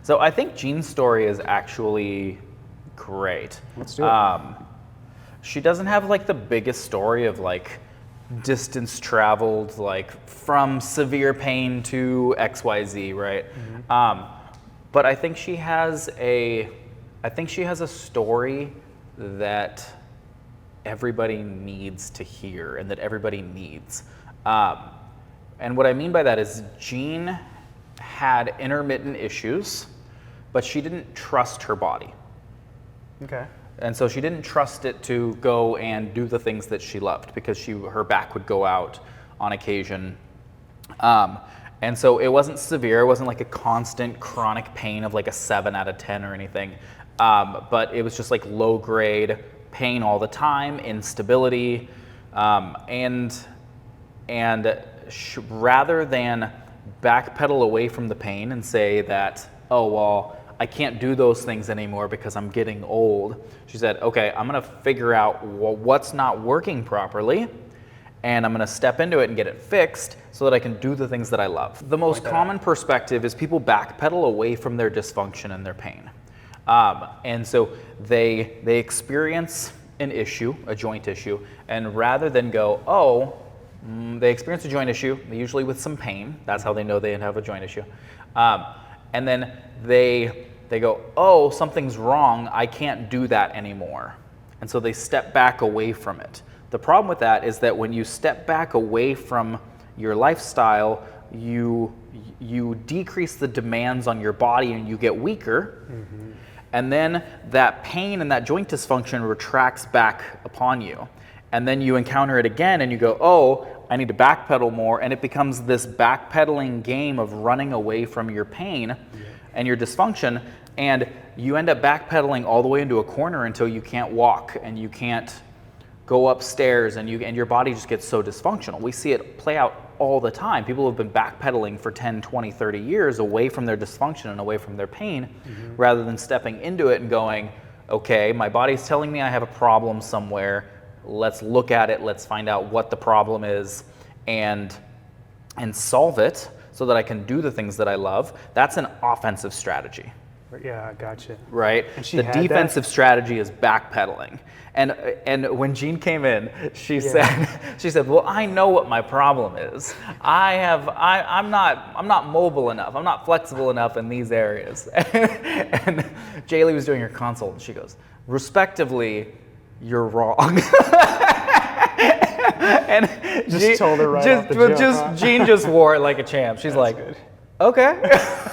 So I think Jeen's story is actually great. Let's do it. She doesn't have like the biggest story of like distance traveled, like from severe pain to XYZ, right? But I think she has a story that everybody needs to hear and that everybody needs. And what I mean by that is Jeen had intermittent issues, but she didn't trust her body. Okay. And so she didn't trust it to go and do the things that she loved because her back would go out on occasion. And so it wasn't severe. It wasn't like a constant chronic pain of like a 7 out of 10 or anything. But it was just like low grade pain all the time, instability. Rather than backpedal away from the pain and say that, oh, well, I can't do those things anymore because I'm getting old. She said, okay, I'm gonna figure out what's not working properly, and I'm gonna step into it and get it fixed so that I can do the things that I love. The most common perspective is people backpedal away from their dysfunction and their pain. And so they experience an issue, a joint issue, and rather than go, they experience a joint issue, usually with some pain. That's how they know they have a joint issue. And then they go, oh, something's wrong, I can't do that anymore. And so they step back away from it. The problem with that is that when you step back away from your lifestyle, you decrease the demands on your body and you get weaker. And then that pain and that joint dysfunction retracts back upon you. And then you encounter it again and you go, oh, I need to backpedal more. And it becomes this backpedaling game of running away from your pain and your dysfunction. And you end up backpedaling all the way into a corner until you can't walk and you can't go upstairs and your body just gets so dysfunctional. We see it play out all the time. People have been backpedaling for 10, 20, 30 years away from their dysfunction and away from their pain rather than stepping into it and going, okay, my body's telling me I have a problem somewhere. Let's look at it, let's find out what the problem is and solve it so that I can do the things that I love. That's an offensive strategy. Yeah, gotcha. Right? And the defensive strategy is backpedaling. And when Jeen came in, she said, well, I know what my problem is. I'm not mobile enough. I'm not flexible enough in these areas. And Jaylee was doing her consult and she goes, respectively, you're wrong. And told her right off the jump. Jeen just wore it like a champ. She's like, good. Okay,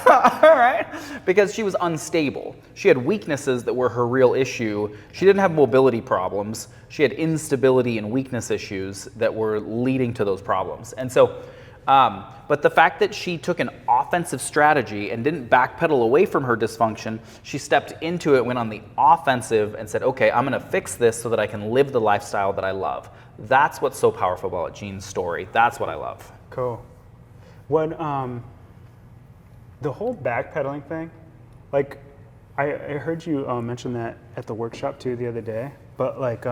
all right. Because she was unstable. She had weaknesses that were her real issue. She didn't have mobility problems. She had instability and weakness issues that were leading to those problems. And so, but the fact that she took an offensive strategy and didn't backpedal away from her dysfunction, she stepped into it, went on the offensive and said, okay, I'm gonna fix this so that I can live the lifestyle that I love. That's what's so powerful about Jeen's story. That's what I love. Cool. When, the whole backpedaling thing, like I heard you mention that at the workshop too the other day, but like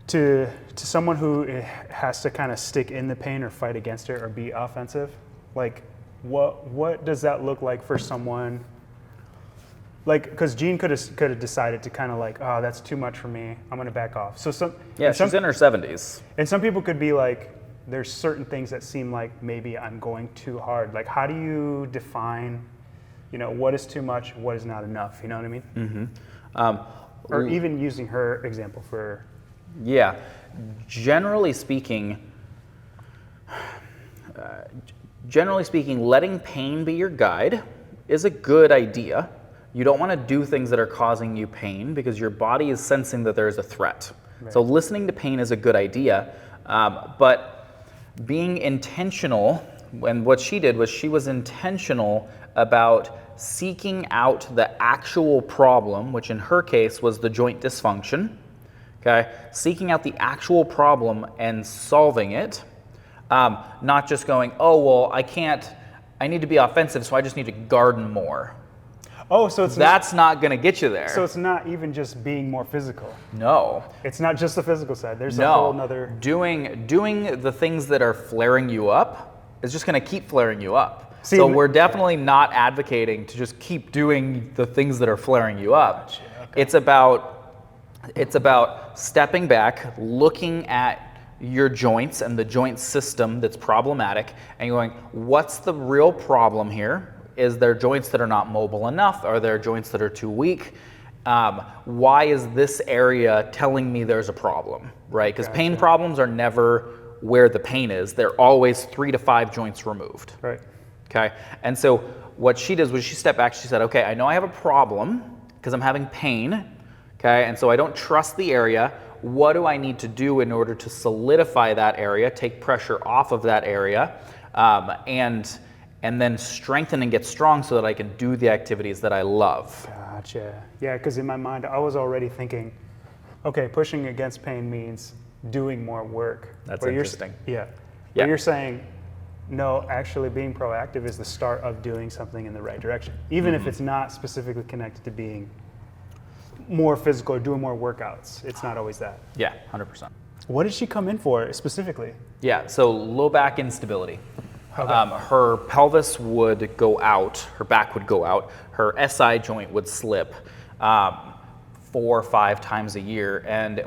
to someone who has to kind of stick in the pain or fight against it or be offensive, like what does that look like for someone? Like, because Jeen could have decided to kind of like, oh, that's too much for me, I'm gonna back off. So she's in her 70s. And some people could be like, there's certain things that seem like maybe I'm going too hard. Like, how do you define, what is too much, what is not enough? You know what I mean? Or even using her example for. Yeah, generally speaking, letting pain be your guide is a good idea. You don't want to do things that are causing you pain because your body is sensing that there is a threat. Right. So listening to pain is a good idea, but being intentional, and what she did was she was intentional about seeking out the actual problem, which in her case was the joint dysfunction, okay? Seeking out the actual problem and solving it, not just going, oh, well, I need to be offensive, so I just need to garden more. Oh, so that's not going to get you there. So it's not even just being more physical. No. It's not just the physical side. There's a whole nother. Doing the things that are flaring you up is just going to keep flaring you up. See, So we're definitely not advocating to just keep doing the things that are flaring you up. Gotcha, okay. It's about stepping back, looking at your joints and the joint system that's problematic, and going, what's the real problem here? Is there joints that are not mobile enough? Are there joints that are too weak? Why is this area telling me there's a problem, right? Because pain problems are never where the pain is. They're always 3 to 5 joints removed. Right. Okay. And so what she did was she stepped back. She said, okay, I know I have a problem because I'm having pain. Okay. And so I don't trust the area. What do I need to do in order to solidify that area, take pressure off of that area, and then strengthen and get strong so that I can do the activities that I love? Gotcha. Yeah, because in my mind, I was already thinking, okay, pushing against pain means doing more work. That's But interesting. Yeah. Yeah. But you're saying, no, actually being proactive is the start of doing something in the right direction, even if it's not specifically connected to being more physical or doing more workouts. It's not always that. Yeah, 100%. What did she come in for specifically? Yeah, so low back instability. Okay. Her pelvis would go out, her back would go out, her SI joint would slip 4 or 5 times a year. And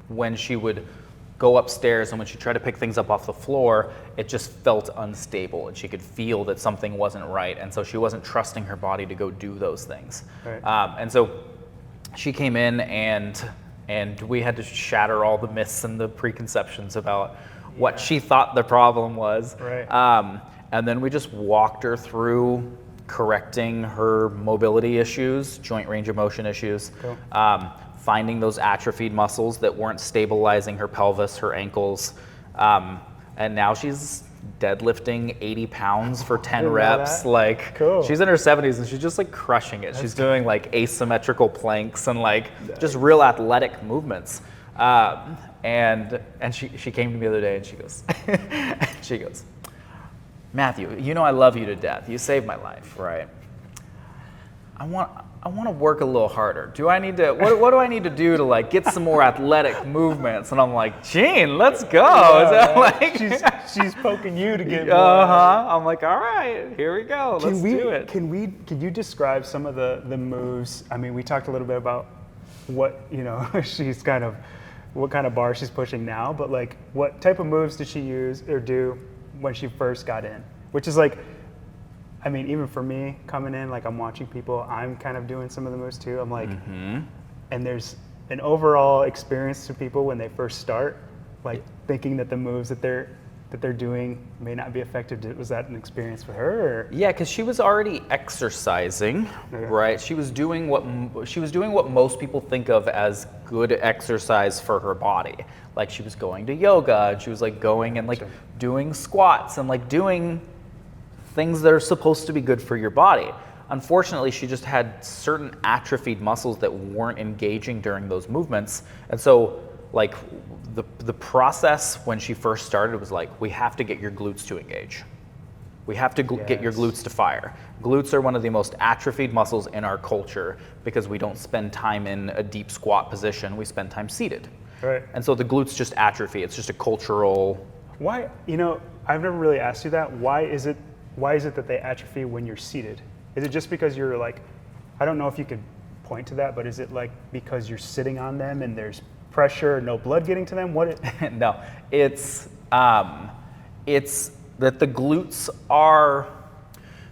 when she would go upstairs and when she tried to pick things up off the floor, it just felt unstable and she could feel that something wasn't right. And so she wasn't trusting her body to go do those things. Right. And so she came in and we had to shatter all the myths and the preconceptions about what she thought the problem was. Right. And then we just walked her through correcting her mobility issues, joint range of motion issues, Cool. finding those atrophied muscles that weren't stabilizing her pelvis, her ankles. And now she's deadlifting 80 pounds for 10 didn't know reps. that. Like, Cool. she's in her 70s and she's just like crushing it. She's doing like asymmetrical planks and like just real athletic movements. And she came to me the other day and she goes, Matthew, you know I love you to death. You saved my life, right? I want to work a little harder. Do I need to? What do I need to do to like get some more athletic movements? And I'm like, Jeen, let's go. Yeah, So, right. like, she's poking you to get more. I'm like, all right, here we go. Let's do it. Can you describe some of the moves? I mean, we talked a little bit about what, what kind of bar she's pushing now, but like what type of moves did she use or do when she first got in? Which is like, I mean, even for me coming in, like I'm watching people, I'm kind of doing some of the moves too. I'm like, and there's an overall experience to people when they first start, like thinking that the moves that they're doing may not be effective. Was that an experience for her? Or? Yeah, because she was already exercising, right? She was doing what most people think of as good exercise for her body. Like she was going to yoga, and she was like going and like doing squats and like doing things that are supposed to be good for your body. Unfortunately, she just had certain atrophied muscles that weren't engaging during those movements, and so like the process when she first started was like, we have to get your glutes to engage. We have to get your glutes to fire. Glutes are one of the most atrophied muscles in our culture because we don't spend time in a deep squat position. We spend time seated. Right. And so the glutes just atrophy. It's just a cultural. Why? I've never really asked you that. Why is it that they atrophy when you're seated? Is it just because you're like, I don't know if you could point to that, but is it like because you're sitting on them and there's pressure, no blood getting to them? No, it's that the glutes are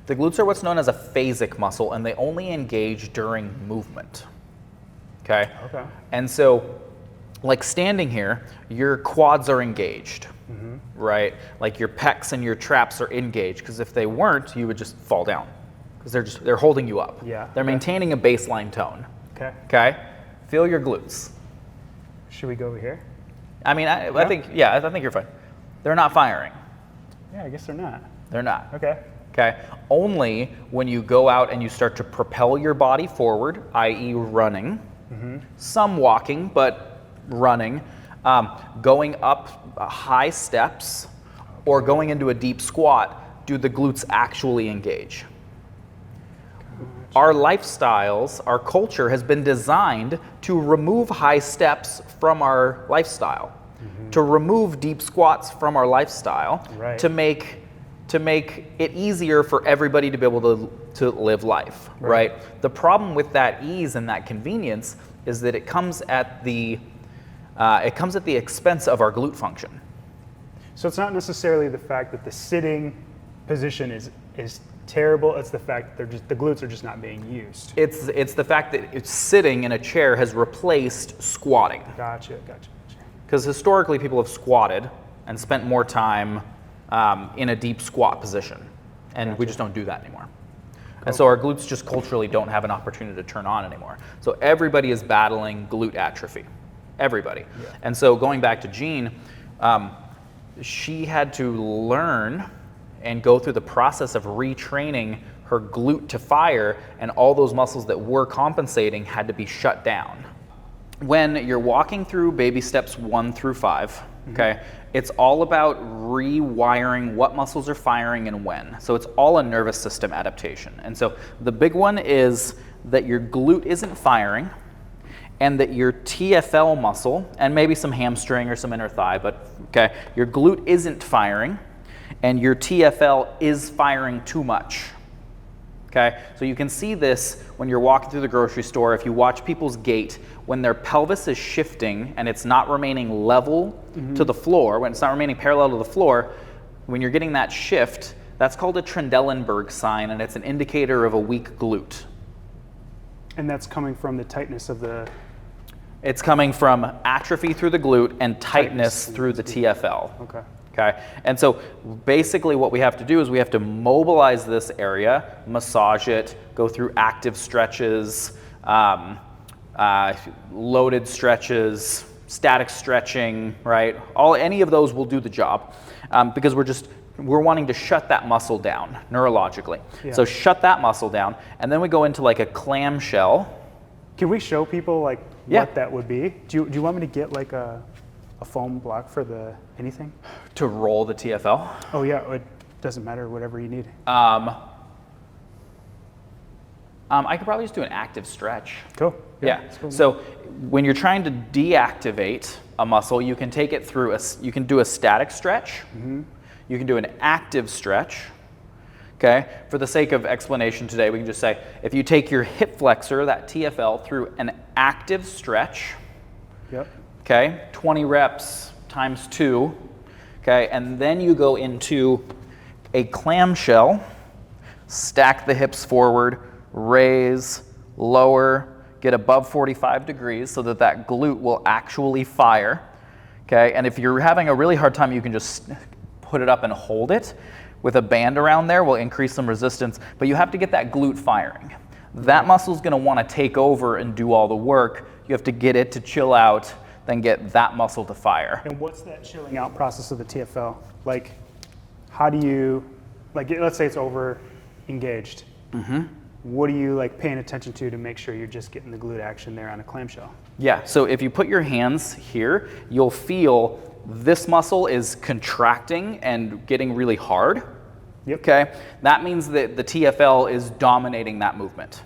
what's known as a phasic muscle, and they only engage during movement. Okay. Okay. And so, like standing here, your quads are engaged, right? Like your pecs and your traps are engaged, because if they weren't, you would just fall down, because they're holding you up. Yeah. They're maintaining a baseline tone. Okay. Okay. Feel your glutes. Should we go over here? I mean, I think you're fine. They're not firing. Yeah, I guess they're not. They're not. Okay. Okay. Only when you go out and you start to propel your body forward, i.e. running, some walking, but running, going up high steps, or going into a deep squat, do the glutes actually engage. Our lifestyles, our culture has been designed to remove high steps from our lifestyle, to remove deep squats from our lifestyle, Right. to make to make it easier for everybody to be able to live life, right? The problem with that ease and that convenience is that it comes at the expense of our glute function. So it's not necessarily the fact that the sitting position is terrible. It's the fact that the glutes are just not being used. It's the fact that it's sitting in a chair has replaced squatting. Gotcha. Because historically people have squatted and spent more time in a deep squat position. And we just don't do that anymore. And so our glutes just culturally don't have an opportunity to turn on anymore. So everybody is battling glute atrophy. Everybody. Yeah. And so going back to Jeen, she had to learn and go through the process of retraining her glute to fire, and all those muscles that were compensating had to be shut down. When you're walking through baby steps 1 through 5, okay, it's all about rewiring what muscles are firing and when. So it's all a nervous system adaptation. And so the big one is that your glute isn't firing, and that your TFL muscle, and maybe some hamstring or some inner thigh, but okay, your glute isn't firing, and your TFL is firing too much. Okay, so you can see this when you're walking through the grocery store. If you watch people's gait, when their pelvis is shifting and it's not remaining level to the floor, when it's not remaining parallel to the floor, when you're getting that shift, that's called a Trendelenburg sign, and it's an indicator of a weak glute. And that's coming from the tightness of the... It's coming from atrophy through the glute and tightness through the TFL. Okay. And so basically what we have to do is we have to mobilize this area, massage it, go through active stretches, loaded stretches, static stretching, right? Any of those will do the job because we're wanting to shut that muscle down neurologically. Yeah. So shut that muscle down, and then we go into like a clamshell. Can we show people like what that would be? Do you want me to get like a foam block for anything? To roll the TFL? Oh yeah, it doesn't matter, whatever you need. I could probably just do an active stretch. Cool. Yeah. Cool. So when you're trying to deactivate a muscle, you can take it through you can do a static stretch. You can do an active stretch. Okay. For the sake of explanation today, we can just say if you take your hip flexor, that TFL, through an active stretch. Yep. Okay, 20 reps times 2, okay, and then you go into a clamshell, stack the hips forward, raise, lower, get above 45 degrees so that that glute will actually fire, okay, and if you're having a really hard time, you can just put it up and hold it with a band around there. Will increase some resistance, but you have to get that glute firing. That muscle's gonna wanna take over and do all the work. You have to get it to chill out, then get that muscle to fire. And what's that chilling out process of the TFL? Like, how do you, like, let's say it's over engaged. What are you like paying attention to make sure you're just getting the glute action there on a clamshell? Yeah, so if you put your hands here, you'll feel this muscle is contracting and getting really hard. Yep. Okay, that means that the TFL is dominating that movement.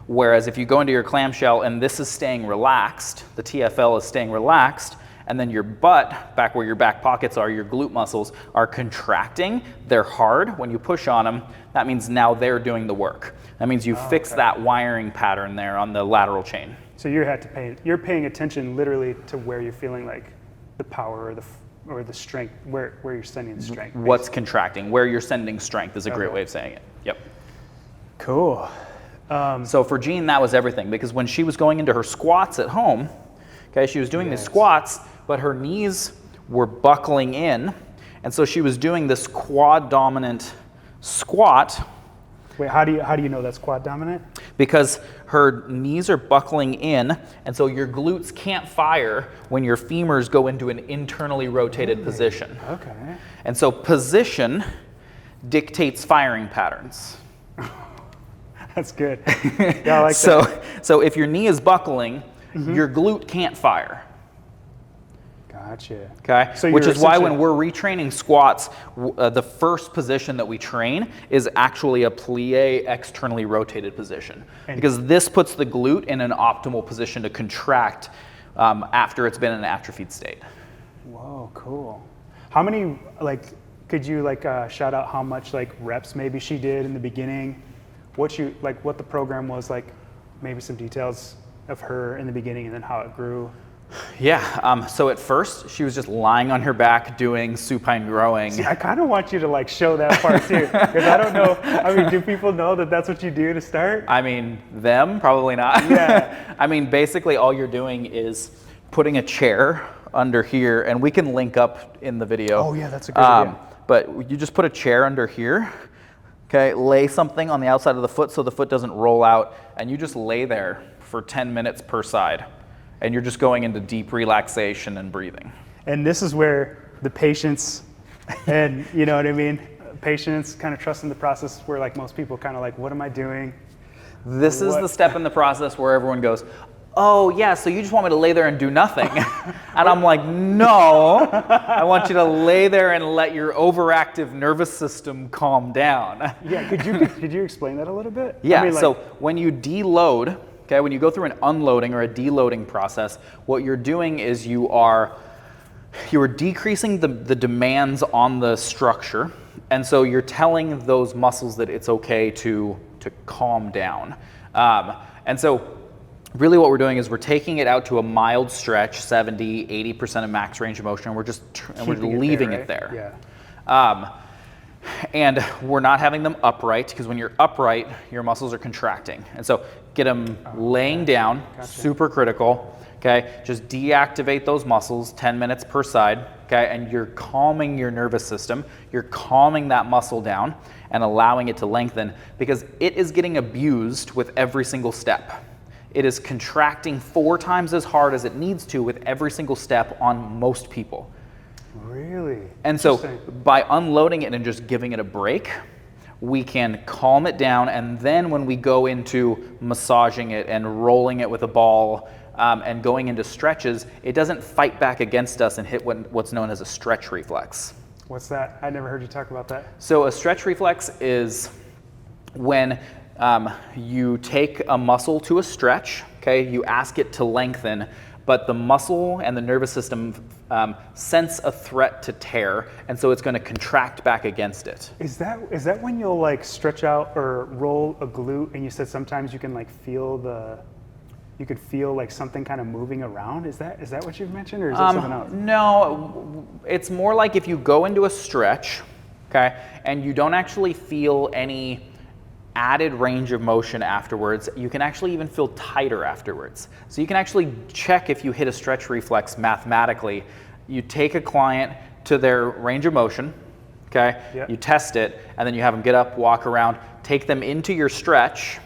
Whereas if you go into your clamshell and this is staying relaxed, the TFL is staying relaxed, and then your butt, back where your back pockets are, your glute muscles are contracting, they're hard. When you push on them, that means now they're doing the work. That means you fix that wiring pattern there on the lateral chain. So you're paying attention literally to where you're feeling like the power or the strength, where you're sending the strength. What's contracting, where you're sending strength is a great way of saying it. Yep. Cool. So for Jeen, that was everything, because when she was going into her squats at home, okay, she was doing these squats, but her knees were buckling in, and so she was doing this quad dominant squat. Wait, how do you know that's quad dominant? Because her knees are buckling in, and so your glutes can't fire when your femurs go into an internally rotated position. Okay. And so position dictates firing patterns. That's good. Yeah, I like that. So if your knee is buckling, your glute can't fire. Gotcha. Okay, so which is why when we're retraining squats, the first position that we train is actually a plie externally rotated position, because this puts the glute in an optimal position to contract after it's been in an atrophied state. Whoa, cool. How many like Could you like shout out how much like reps maybe she did in the beginning? What the program was like, maybe some details of her in the beginning and then how it grew. Yeah, so at first she was just lying on her back doing supine rowing. See, I kind of want you to like show that part too, because I don't know. I mean, do people know that that's what you do to start? I mean, them, probably not. Yeah. I mean, basically all you're doing is putting a chair under here, and we can link up in the video. Oh yeah, that's a good idea. But you just put a chair under here, okay, lay something on the outside of the foot so the foot doesn't roll out, and you just lay there for 10 minutes per side. And you're just going into deep relaxation and breathing. And this is where the patience and, you know what I mean? Patience, kind of trusting the process, where like most people kind of like, what am I doing? This is the step in the process where everyone goes, oh yeah, so you just want me to lay there and do nothing. And I'm like, no, I want you to lay there and let your overactive nervous system calm down. Yeah, could you explain that a little bit? Yeah, I mean, like, so when you deload, okay, when you go through an unloading or a deloading process, what you're doing is you are decreasing the demands on the structure, and so you're telling those muscles that it's okay to calm down. And so really what we're doing is we're taking it out to a mild stretch, 70, 80% of max range of motion, and we're leaving it there. Yeah. And we're not having them upright, because when you're upright, your muscles are contracting. And so get them laying down, super critical, okay? Just deactivate those muscles, 10 minutes per side, okay? And you're calming your nervous system. You're calming that muscle down and allowing it to lengthen, because it is getting abused with every single step. It is contracting 4 times as hard as it needs to with every single step on most people. Really? And so by unloading it and just giving it a break, we can calm it down, and then when we go into massaging it and rolling it with a ball and going into stretches, it doesn't fight back against us and hit what's known as a stretch reflex. What's that? I never heard you talk about that. So a stretch reflex is when you take a muscle to a stretch, okay, you ask it to lengthen, but the muscle and the nervous system sense a threat to tear, and so it's going to contract back against it. Is that when you'll like stretch out or roll a glute, and you said sometimes you can like feel like something kind of moving around? Is that what you've mentioned, or is that something else? No, it's more like if you go into a stretch, okay, and you don't actually feel any added range of motion afterwards, you can actually even feel tighter afterwards. So you can actually check if you hit a stretch reflex mathematically. You take a client to their range of motion, okay? Yep. You test it, and then you have them get up, walk around, take them into your stretch,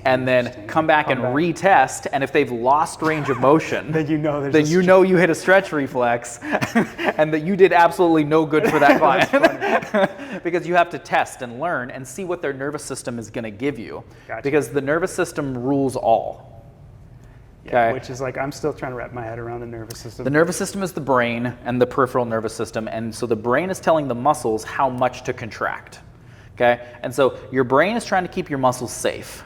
and then come back and retest, and if they've lost range of motion, then you know you hit a stretch reflex and that you did absolutely no good for that client. Because you have to test and learn and see what their nervous system is going to give you. Gotcha. Because the nervous system rules all. Yeah, Okay? which is like, I'm still trying to wrap my head around the nervous system. The nervous system is the brain and the peripheral nervous system, and so the brain is telling the muscles how much to contract. Okay? And so your brain is trying to keep your muscles safe.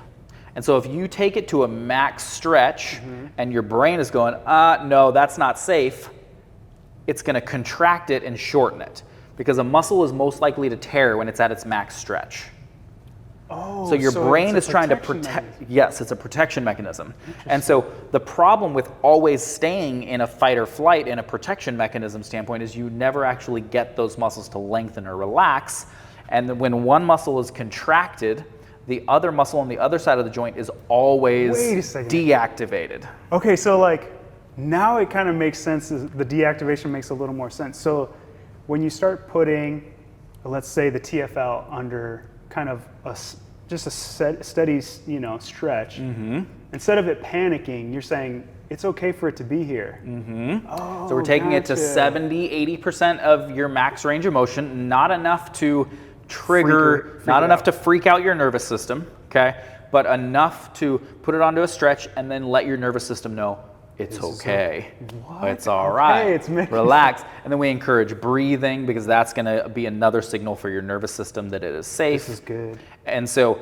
And so if you take it to a max stretch and your brain is going, no, that's not safe, it's going to contract it and shorten it, because a muscle is most likely to tear when it's at its max stretch. Oh, so your brain is trying to protection protect. mechanism. Yes, it's a protection mechanism. And so the problem with always staying in a fight or flight in a protection mechanism standpoint is you never actually get those muscles to lengthen or relax. And when one muscle is contracted, the other muscle on the other side of the joint is always deactivated. Okay, so like now it kind of makes sense. The deactivation makes a little more sense. So when you start putting, let's say, the TFL under kind of just a steady, stretch, instead of it panicking, you're saying it's okay for it to be here. Oh, so we're taking it to 70, 80% of your max range of motion, not enough to trigger, not enough to freak out your nervous system, okay? But enough to put it onto a stretch and then let your nervous system know it's okay. It's all right. It's relax. And then we encourage breathing, because that's going to be another signal for your nervous system that it is safe. This is good. And so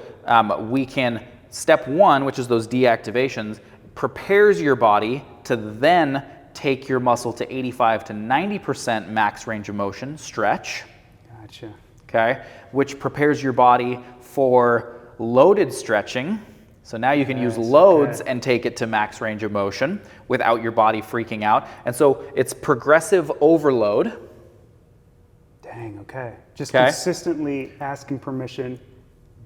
we can, step 1, which is those deactivations, prepares your body to then take your muscle to 85 to 90% max range of motion, stretch. Gotcha. Okay, which prepares your body for loaded stretching. So now you can use loads and take it to max range of motion without your body freaking out. And so it's progressive overload. Dang, okay. Just consistently asking permission.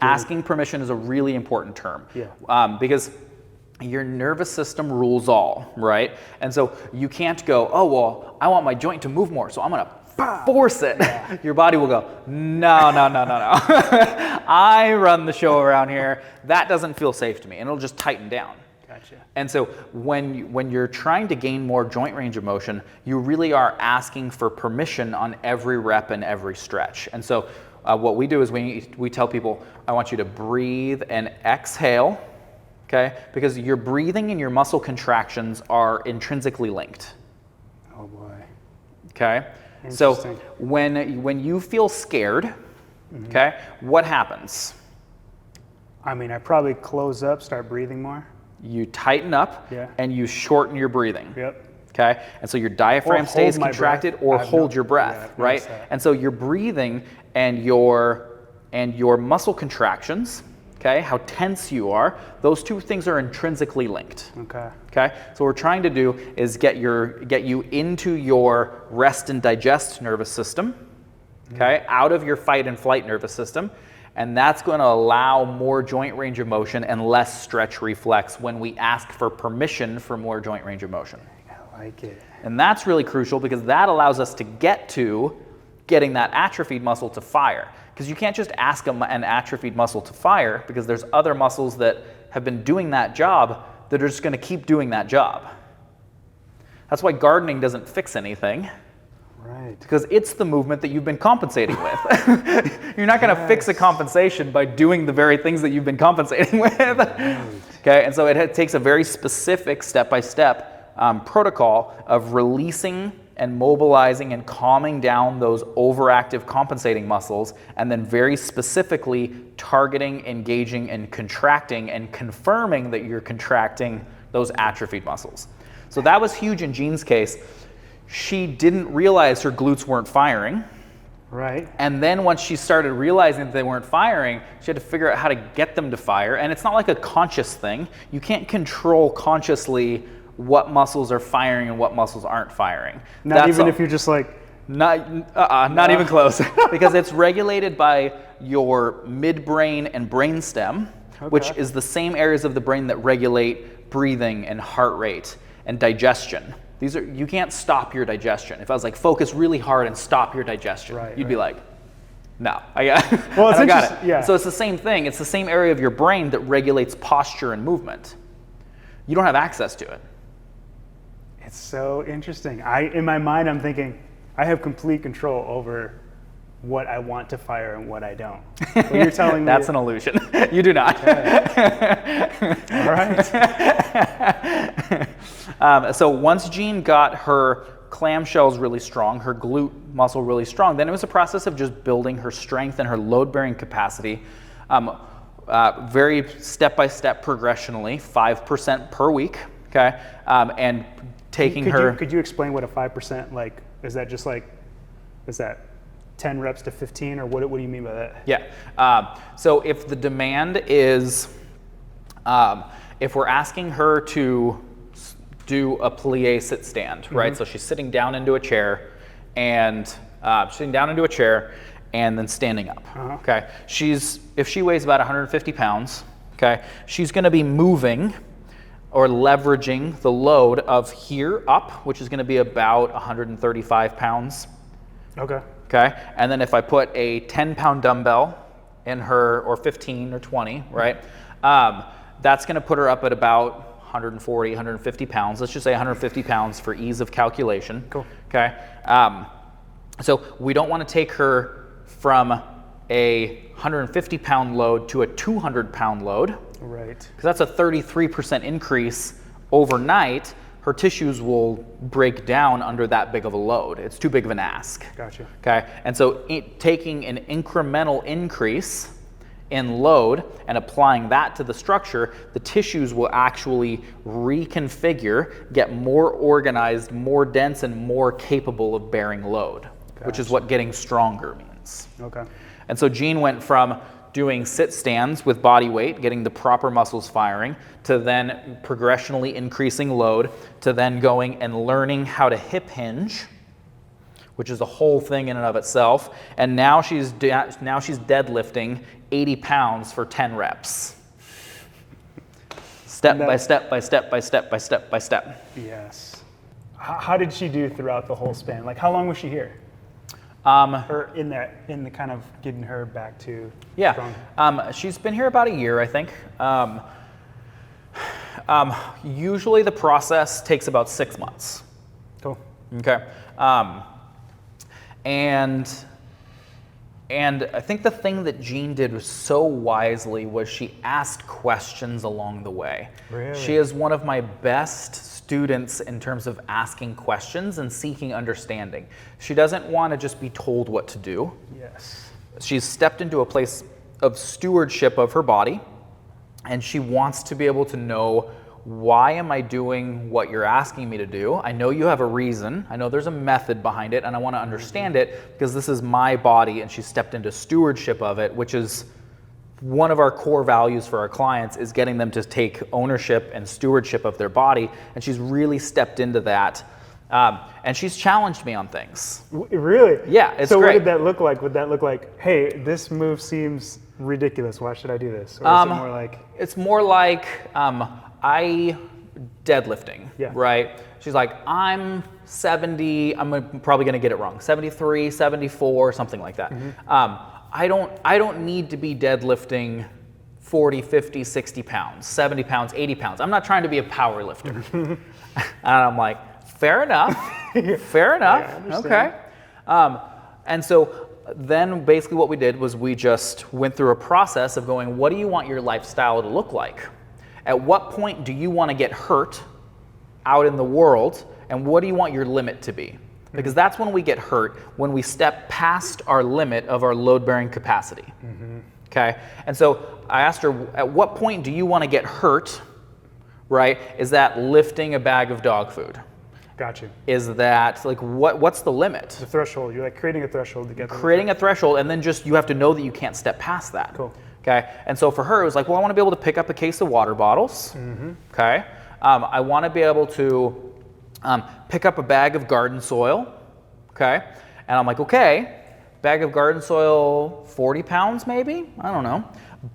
Asking permission is a really important term. Yeah. Because your nervous system rules all, right? And so you can't go, oh, well, I want my joint to move more, so I'm gonna force it. Yeah. Your body will go, no, no, no, no, no. I run the show around here. That doesn't feel safe to me, and it'll just tighten down. Gotcha. And so when you're trying to gain more joint range of motion, you really are asking for permission on every rep and every stretch. And so what we do is we tell people, I want you to breathe and exhale, okay? Because your breathing and your muscle contractions are intrinsically linked. Oh boy. Okay? So when you feel scared, okay, what happens? I mean, I probably close up, start breathing more. You tighten up and you shorten your breathing. Yep. Okay? And so your diaphragm stays contracted or hold your breath, right? And so your breathing and your muscle contractions, okay, how tense you are, those two things are intrinsically linked. Okay. Okay? So what we're trying to do is get you into your rest and digest nervous system, okay, out of your fight and flight nervous system, and that's going to allow more joint range of motion and less stretch reflex when we ask for permission for more joint range of motion. I like it. And that's really crucial because that allows us to get to getting that atrophied muscle to fire. Because you can't just ask an atrophied muscle to fire because there's other muscles that have been doing that job that are just going to keep doing that job. That's why gardening doesn't fix anything. Right. Because it's the movement that you've been compensating with. You're not going to fix a compensation by doing the very things that you've been compensating with. Okay, and so it takes a very specific step-by-step protocol of releasing and mobilizing and calming down those overactive compensating muscles, and then very specifically targeting, engaging, and contracting and confirming that you're contracting those atrophied muscles. So that was huge in Jeen's case. She didn't realize her glutes weren't firing. Right. And then once she started realizing that they weren't firing, she had to figure out how to get them to fire. And it's not like a conscious thing. You can't control consciously what muscles are firing and what muscles aren't firing. Not even if you're just like... Not even close. Because it's regulated by your midbrain and brainstem, which is the same areas of the brain that regulate breathing and heart rate and digestion. You can't stop your digestion. If I was like, focus really hard and stop your digestion, you'd be like, no, I got it. Yeah. So it's the same thing. It's the same area of your brain that regulates posture and movement. You don't have access to it. It's so interesting. In my mind, I'm thinking, I have complete control over what I want to fire and what I don't. But you're telling me... That's an illusion. You do not. Okay. All right. So once Jeen got her clamshells really strong, her glute muscle really strong, then it was a process of just building her strength and her load-bearing capacity. Very step-by-step progressionally, 5% per week, okay? And taking Could you explain what a 5%, like, is that just like, is that 10 reps to 15, or what do you mean by that? Yeah. So if the demand is, if we're asking her to do a plie sit stand, right? So she's sitting down into a chair and then standing up. Okay. If she weighs about 150 pounds, okay, she's going to be moving or leveraging the load of here up, which is going to be about 135 pounds. Okay. Okay. And then if I put a 10-pound dumbbell in her, or 15 or 20, right? That's going to put her up at about 140, 150 pounds. Let's just say 150 pounds for ease of calculation. Cool. Okay. So we don't want to take her from a 150-pound load to a 200-pound load. Right. Because that's a 33% increase overnight. Her tissues will break down under that big of a load. It's too big of an ask. Gotcha. Okay. And so taking an incremental increase in load and applying that to the structure, the tissues will actually reconfigure, get more organized, more dense, and more capable of bearing load, which is what getting stronger means. Okay. And so Jeen went from doing sit stands with body weight, getting the proper muscles firing, to then progressionally increasing load, to then going and learning how to hip hinge, which is a whole thing in and of itself. And now she's deadlifting 80 pounds for 10 reps. Step by step by step by step by step by step. Yes. How did she do throughout the whole span? Like, how long was she here? Or in the kind of getting her back to strong? She's been here about a year, I think. Usually the process takes about 6 months. Cool. Okay. And I think the thing that Jeen did so wisely was she asked questions along the way. Really? She is one of my best students in terms of asking questions and seeking understanding. She doesn't want to just be told what to do. Yes. She's stepped into a place of stewardship of her body, and she wants to be able to know, why am I doing what you're asking me to do? I know you have a reason. I know there's a method behind it, and I want to understand it because this is my body, and she stepped into stewardship of it, which is one of our core values for our clients, is getting them to take ownership and stewardship of their body, and she's really stepped into that. And she's challenged me on things. Really? Yeah, it's so great. What did that look like? Would that look like, hey, this move seems ridiculous, why should I do this? Or is it more like... It's more like deadlifting, right? She's like, I'm 70, I'm probably gonna get it wrong, 73, 74, something like that. I don't need to be deadlifting 40, 50, 60 pounds, 70 pounds, 80 pounds. I'm not trying to be a power lifter. And I'm like, fair enough, fair enough, okay. And so then basically what we did was we just went through a process of going, what do you want your lifestyle to look like? At what point do you want to get hurt out in the world, and what do you want your limit to be? Because that's when we get hurt, when we step past our limit of our load-bearing capacity. Okay? And so I asked her, at what point do you want to get hurt, right? Is that lifting a bag of dog food? Got you. Is that, like, what's the limit? The threshold. You're like creating a threshold to get Creating a threshold, and then just you have to know that you can't step past that. Cool. Okay? And so for her, it was like, well, I want to be able to pick up a case of water bottles. Okay? I want to be able to pick up a bag of garden soil. Okay? And I'm like, okay, bag of garden soil, 40 pounds maybe? I don't know.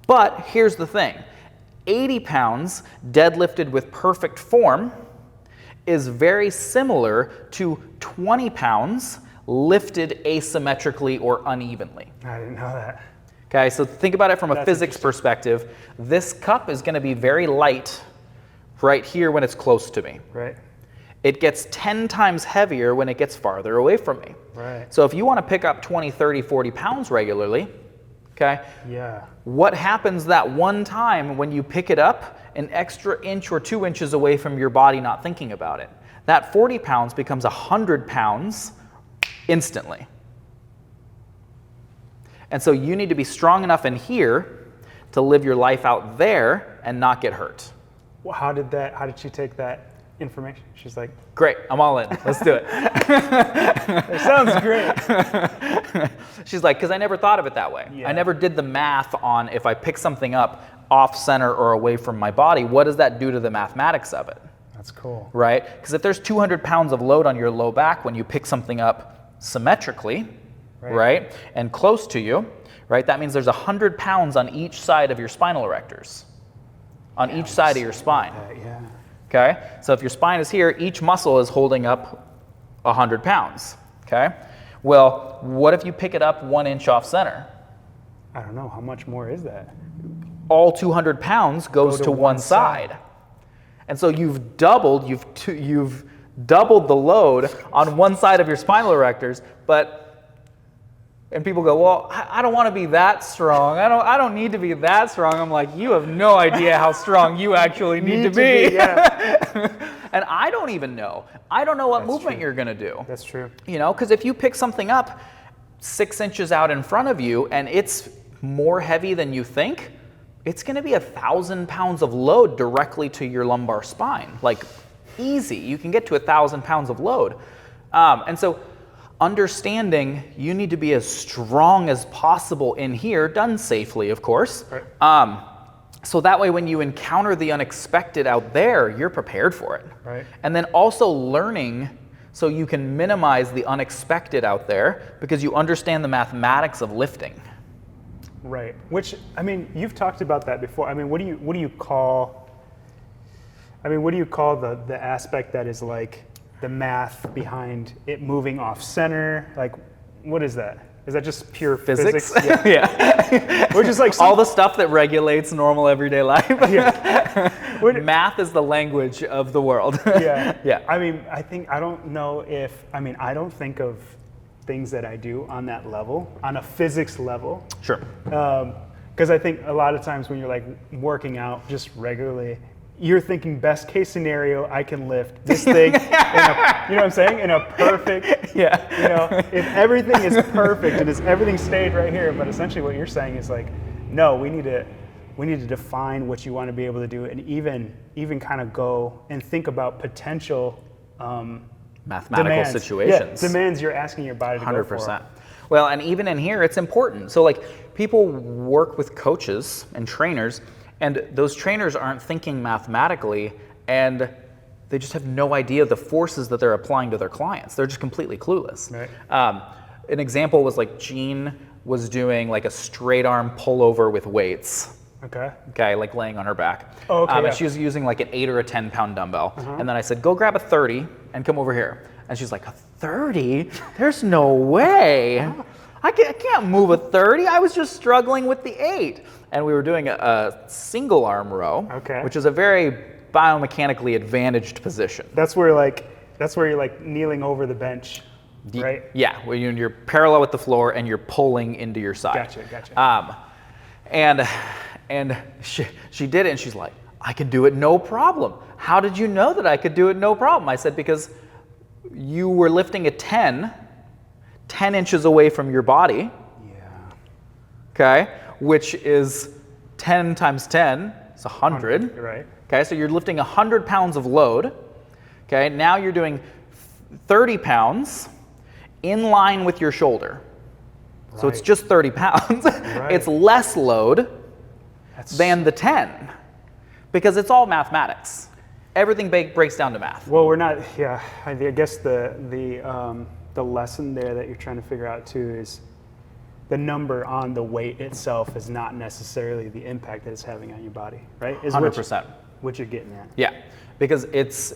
But here's the thing. 80 pounds deadlifted with perfect form is very similar to 20 pounds lifted asymmetrically or unevenly. I didn't know that. Okay, so think about it from a physics perspective. This cup is going to be very light right here when it's close to me. Right. It gets 10 times heavier when it gets farther away from me. Right. So if you want to pick up 20, 30, 40 pounds regularly, okay, yeah, what happens that one time when you pick it up an extra inch or 2 inches away from your body not thinking about it? That 40 pounds becomes 100 pounds instantly. And so you need to be strong enough in here to live your life out there and not get hurt. Well, how did she take that information? She's like, great, I'm all in. Let's do it. It sounds great. She's like, because I never thought of it that way. Yeah. I never did the math on if I pick something up off center or away from my body, what does that do to the mathematics of it? That's cool. Right? Because if there's 200 pounds of load on your low back when you pick something up symmetrically, right, and close to you, right, that means there's 100 pounds on each side of your spinal erectors, on each side of your spine. Yeah. Okay? So if your spine is here, each muscle is holding up 100 pounds. Okay? Well, what if you pick it up 1 inch off center? I don't know. How much more is that? All 200 pounds goes to one side. And so you've doubled the load on one side of your spinal erectors, and people go, well, I don't want to be that strong. I don't need to be that strong. I'm like, you have no idea how strong you actually need to be. Yeah. And I don't even know. I don't know what movement you're going to do. That's true. You know, because if you pick something up 6 inches out in front of you and it's more heavy than you think, it's going to be 1,000 pounds of load directly to your lumbar spine. Like easy, you can get to 1,000 pounds of load. And so understanding you need to be as strong as possible in here, done safely, of course. Right. So that way when you encounter the unexpected out there, you're prepared for it. Right. And then also learning so you can minimize the unexpected out there because you understand the mathematics of lifting. Right. Which, I mean, you've talked about that before. I mean, what do you call the aspect that is like the math behind it moving off center? Like, what is that? Is that just pure physics? Yeah. Yeah. Which is like all the stuff that regulates normal everyday life. Yeah. Math is the language of the world. Yeah. Yeah. I mean, I don't think of things that I do on that level, on a physics level. Sure. Because I think a lot of times when you're like working out just regularly, you're thinking best case scenario, I can lift this thing, you know what I'm saying? In a perfect, if everything is perfect and everything stayed right here, but essentially what you're saying is like, no, we need to define what you want to be able to do and even kind of go and think about potential mathematical demands. situations. Yeah, demands you're asking your body to 100%. go for. Well, and even in here, it's important. So like people work with coaches and trainers, and those trainers aren't thinking mathematically, and they just have no idea the forces that they're applying to their clients. They're just completely clueless. Right. An example was like Jeen was doing like a straight arm pullover with weights. Okay, like laying on her back. Oh, okay, yeah. And she was using like an 8 or a 10 pound dumbbell. And then I said, go grab a 30 and come over here. And she's like, a 30? There's no way. I can't move a 30. I was just struggling with the 8. And we were doing a single arm row, which is a very biomechanically advantaged position. That's where you're like kneeling over the bench, right? Yeah, where you're parallel with the floor and you're pulling into your side. Gotcha. And she did it, and she's like, I can do it no problem. How did you know that I could do it no problem? I said, because you were lifting a 10 inches away from your body. Yeah. Okay, which is 10 times 10, it's 100. Right. Okay, so you're lifting 100 pounds of load. Okay, now you're doing 30 pounds in line with your shoulder. Right. So it's just 30 pounds. Right. It's less load than the 10 because it's all mathematics. Everything breaks down to math. Well, we're not, I guess the lesson there that you're trying to figure out too is the number on the weight itself is not necessarily the impact that it's having on your body, right? Is 100%. What you're getting at. Yeah, because it's,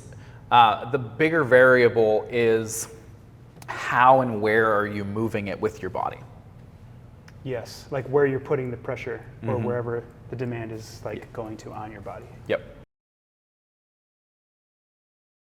the bigger variable is how and where are you moving it with your body. Yes, like where you're putting the pressure or wherever the demand is like going to on your body. Yep.